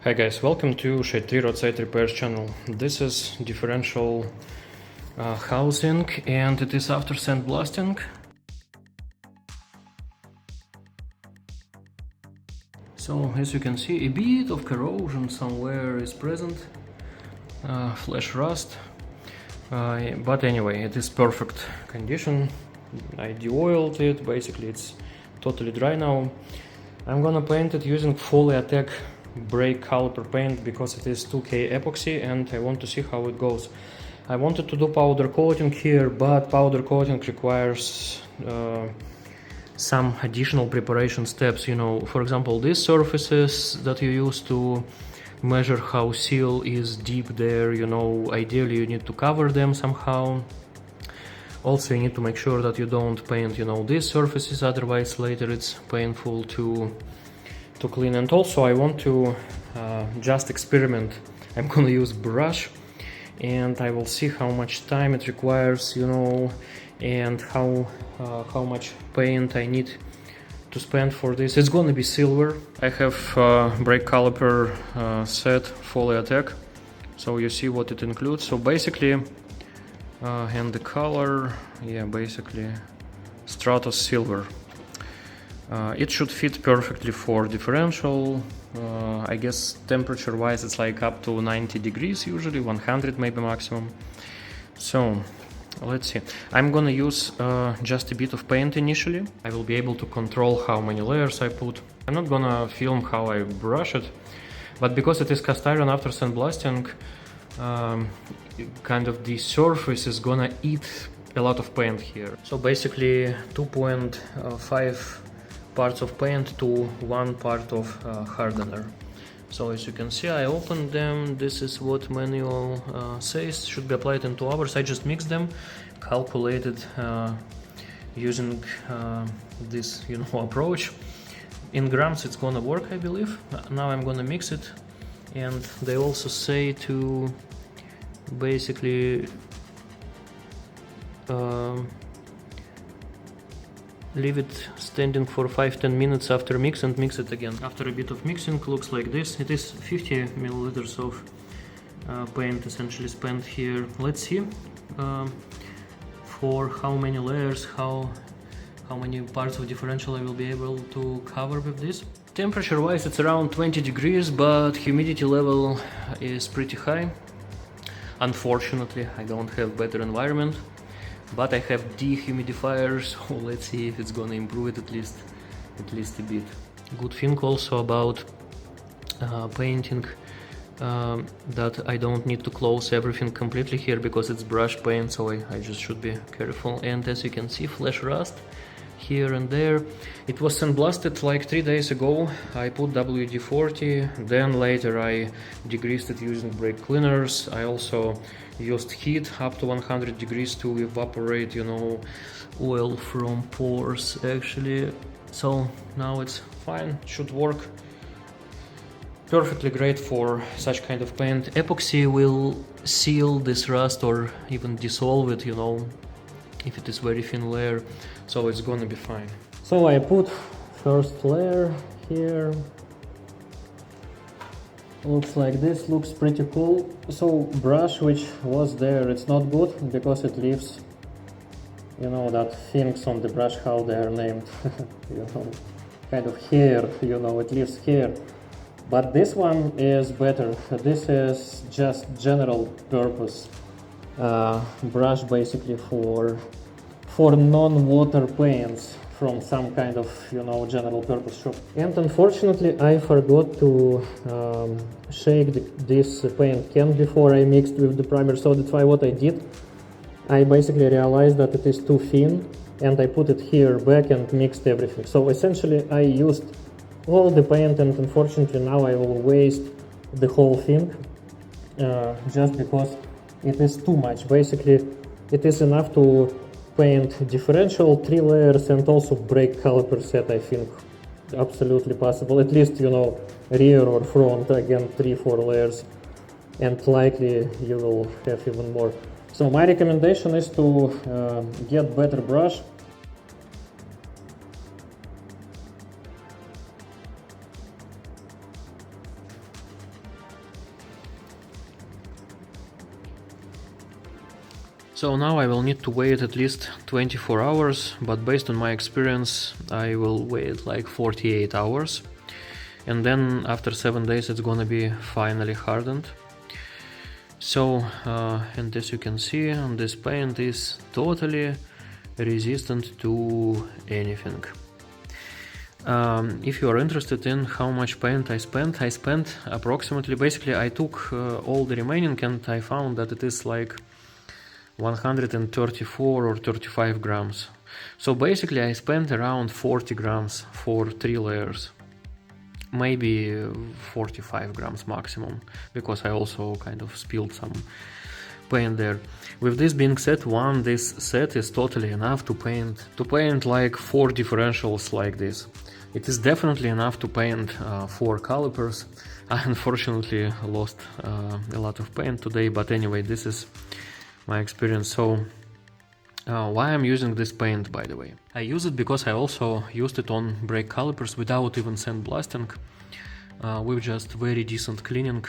Hi guys, welcome to Shade 3 Roadside Repairs channel. This is differential housing and it is after sandblasting. So as you can see, a bit of corrosion somewhere is present, flash rust, but anyway, it is perfect condition. I de-oiled it, basically it's totally dry now. I'm gonna paint it using Foliatec brake caliper paint because it is 2K epoxy and I want to see how it goes. I wanted to do powder coating here, but powder coating requires some additional preparation steps. You know, for example, these surfaces that you use to measure how seal is deep there, you know, ideally you need to cover them somehow. Also, you need to make sure that you don't paint, you know, these surfaces, otherwise later it's painful to clean. And also I want to just experiment. I'm gonna use brush and I will see how much time it requires, you know, and how much paint I need to spend for this. It's gonna be silver. I have brake caliper set Foliatec, so you see what it includes. So basically and the color, yeah, basically Stratos silver. It should fit perfectly for differential. I guess temperature wise it's like up to 90 degrees usually, 100 maybe maximum. So let's see. I'm gonna use just a bit of paint initially. I will be able to control how many layers I put. I'm not gonna film how I brush it, but because it is cast iron after sandblasting, kind of the surface is gonna eat a lot of paint here. So basically 2.5 parts of paint to 1 part of hardener. So as you can see, I opened them. This is what manual says, should be applied in 2 hours. I just mixed them, calculated using this, you know, approach. In grams it's gonna work, I believe. Now I'm gonna mix it, and they also say to basically leave it standing for 5-10 minutes after mix and mix it again. After a bit of mixing, looks like this. It is 50 milliliters of paint essentially spent here. Let's see for how many layers, how many parts of differential I will be able to cover with this. Temperature wise it's around 20 degrees, but humidity level is pretty high. Unfortunately, I don't have better environment, but I have dehumidifiers, so let's see if it's gonna improve it at least a bit. Good thing also about painting that I don't need to close everything completely here because it's brush paint, so I just should be careful. And as you can see, flash rust here and there. It was sandblasted like 3 days ago. I put WD-40, then later I degreased it using brake cleaners. I also used heat up to 100 degrees to evaporate, you know, oil from pores actually. So now it's fine, should work perfectly great for such kind of paint. Epoxy will seal this rust or even dissolve it, you know, if it is very thin layer, so it's gonna be fine. So I put first layer here. Looks like this, looks pretty cool. So brush which was there, it's not good because it leaves, you know, that things on the brush, how they are named, you know, kind of hair, you know, it leaves hair. But this one is better. This is just general purpose brush basically for non-water paints from some kind of, you know, general purpose shop. And unfortunately I forgot to shake this paint can before I mixed with the primer, so that's why what I did, I basically realized that it is too thin and I put it here back and mixed everything. So essentially I used all the paint, and unfortunately now I will waste the whole thing just because it is too much. Basically it is enough to paint differential 3 layers and also brake caliper set. I think absolutely possible, at least, you know, rear or front, again 3-4 layers, and likely you will have even more. So my recommendation is to get better brush. So now I will need to wait at least 24 hours, but based on my experience I will wait like 48 hours, and then after 7 days it's gonna be finally hardened. So and as you can see, this paint is totally resistant to anything. If you are interested in how much paint I spent approximately, basically I took all the remaining and I found that it is like 134 or 35 grams. So basically I spent around 40 grams for 3 layers. Maybe 45 grams maximum, because I also kind of spilled some paint there. With this being said, this set is totally enough to paint like 4 differentials like this. It is definitely enough to paint 4 calipers. I unfortunately lost a lot of paint today, but anyway, this is my experience. So why I'm using this paint, by the way? I use it because I also used it on brake calipers without even sandblasting, with just very decent cleaning.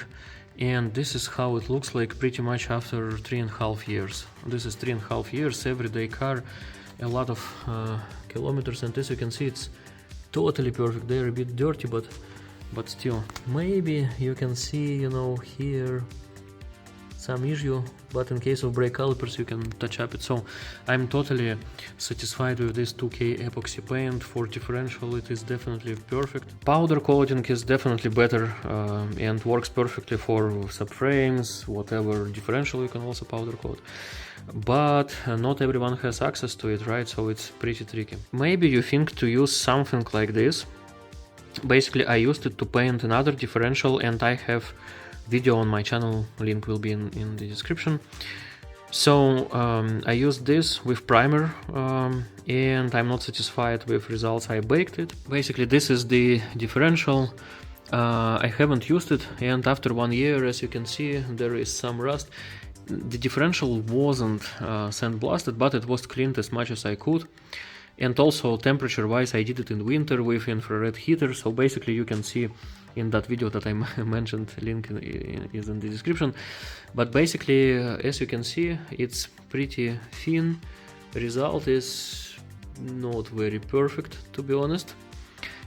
And this is how it looks like pretty much after 3.5 years. This is 3.5 years, everyday car, a lot of kilometers, and as you can see, it's totally perfect. They're a bit dirty, but still. Maybe you can see, you know, here some issue, but in case of brake calipers you can touch up it. So I'm totally satisfied with this 2K epoxy paint. For differential it is definitely perfect. Powder coating is definitely better and works perfectly for subframes, whatever differential you can also powder coat. But not everyone has access to it, right? So it's pretty tricky. Maybe you think to use something like this. Basically I used it to paint another differential, and I have video on my channel, link will be in the description. So I used this with primer and I'm not satisfied with results. I baked it. Basically this is the differential. I haven't used it, and after 1 year, as you can see, there is some rust. The differential wasn't sandblasted, but it was cleaned as much as I could. And also temperature wise I did it in winter with infrared heater. So basically you can see in that video that I mentioned, link is in the description. But basically as you can see, it's pretty thin. Result is not very perfect, to be honest.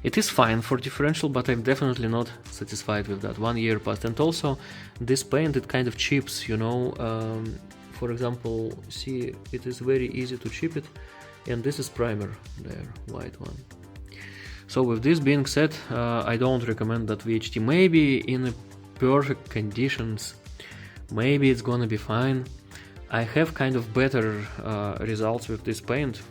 It is fine for differential, but I'm definitely not satisfied with that. 1 year passed, and also this paint, it kind of chips, you know. For example, see, it is very easy to chip it. And this is primer there, white one. So with this being said, I don't recommend that VHT. Maybe in perfect conditions, maybe it's gonna be fine. I have kind of better results with this paint.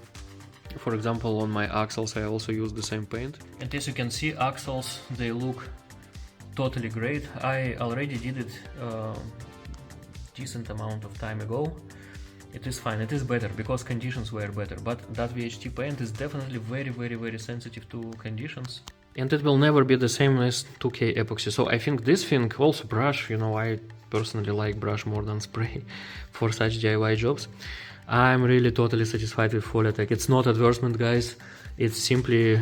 For example, on my axles I also use the same paint. And as you can see, axles, they look totally great. I already did it decent amount of time ago. It is fine, it is better because conditions were better, but that VHT paint is definitely very sensitive to conditions. And it will never be the same as 2K epoxy. So I think this thing, also brush, you know, I personally like brush more than spray for such DIY jobs. I'm really totally satisfied with Foliatec. It's not advertisement, guys. It's simply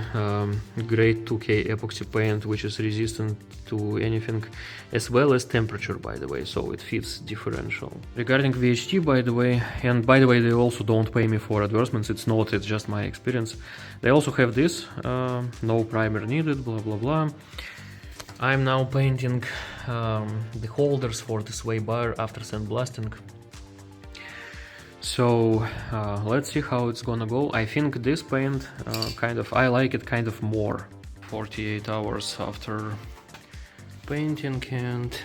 great 2K epoxy paint, which is resistant to anything, as well as temperature, by the way, so it fits differential. Regarding VHT, by the way, and by the way, they also don't pay me for advertisements, it's just my experience. They also have this, no primer needed, blah blah blah. I'm now painting the holders for the sway bar after sandblasting. So let's see how it's gonna go. I think this paint I like it kind of more. 48 hours after painting, and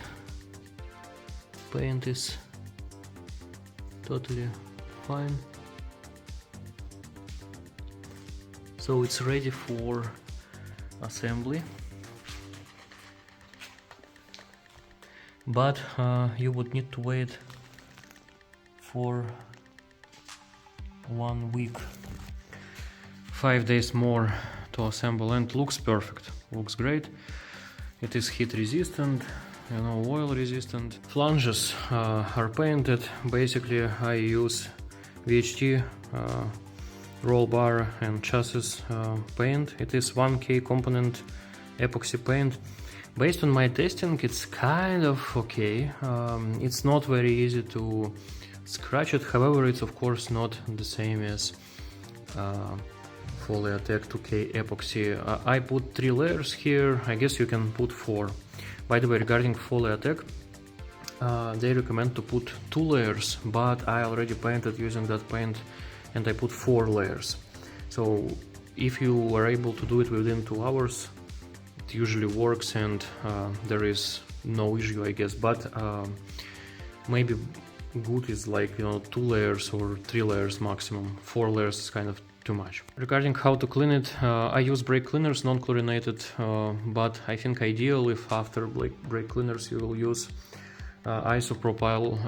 paint is totally fine. So it's ready for assembly. But you would need to wait for 1 week, 5 days more to assemble, and looks perfect, looks great. It is heat resistant, you know, oil resistant. Flanges are painted. Basically I use VHT roll bar and chassis paint. It is 1K component epoxy paint. Based on my testing, it's kind of okay. It's not very easy to scratch it. However, it's of course not the same as Foliatec 2K epoxy. I put 3 layers here. I guess you can put 4. By the way, regarding Foliatec, they recommend to put 2 layers, but I already painted using that paint and I put 4 layers. So if you are able to do it within 2 hours, it usually works and there is no issue, I guess. But maybe good is like, 2 layers or 3 layers maximum. 4 layers is kind of too much. Regarding how to clean it, I use brake cleaners, non-chlorinated, but I think ideal if after brake cleaners you will use isopropyl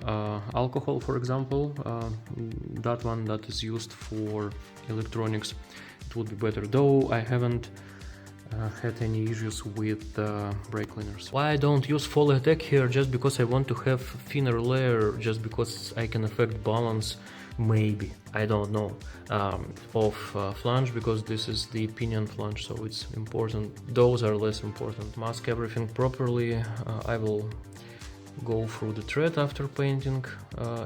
alcohol, for example, that one that is used for electronics, it would be better, though I haven't had any issues with brake cleaners. Why I don't use Foliatec here? Just because I want to have thinner layer, just because I can affect balance, maybe, I don't know, of flange, because this is the pinion flange, so it's important. Those are less important. Mask everything properly. I will go through the thread after painting,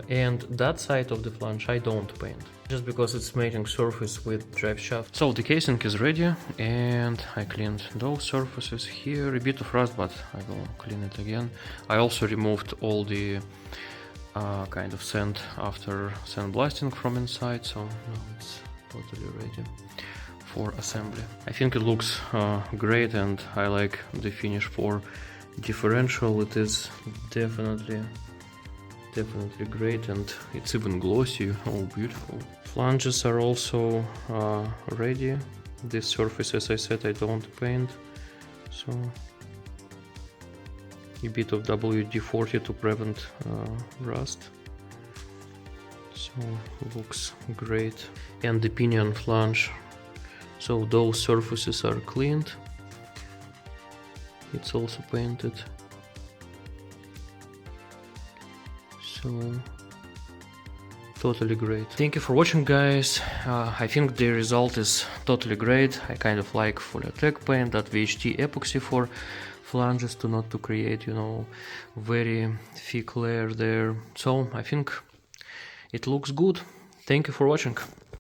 and that side of the flange I don't paint, just because it's mating surface with drive shaft. So the casing is ready, and I cleaned those surfaces here. A bit of rust, but I will clean it again. I also removed all the kind of sand after sandblasting from inside, so now it's totally ready for assembly. I think it looks great, and I like the finish for Differential. It is definitely great, and it's even glossy. Oh, beautiful. Flanges are also ready. This surface, as I said, I don't paint, so a bit of WD-40 to prevent rust. So looks great. And the pinion flange, so those surfaces are cleaned. It's also painted, so totally great. Thank you for watching, guys. I think the result is totally great. I kind of like Foliatec paint, that VHT epoxy for flanges to create, very thick layer there. So I think it looks good. Thank you for watching.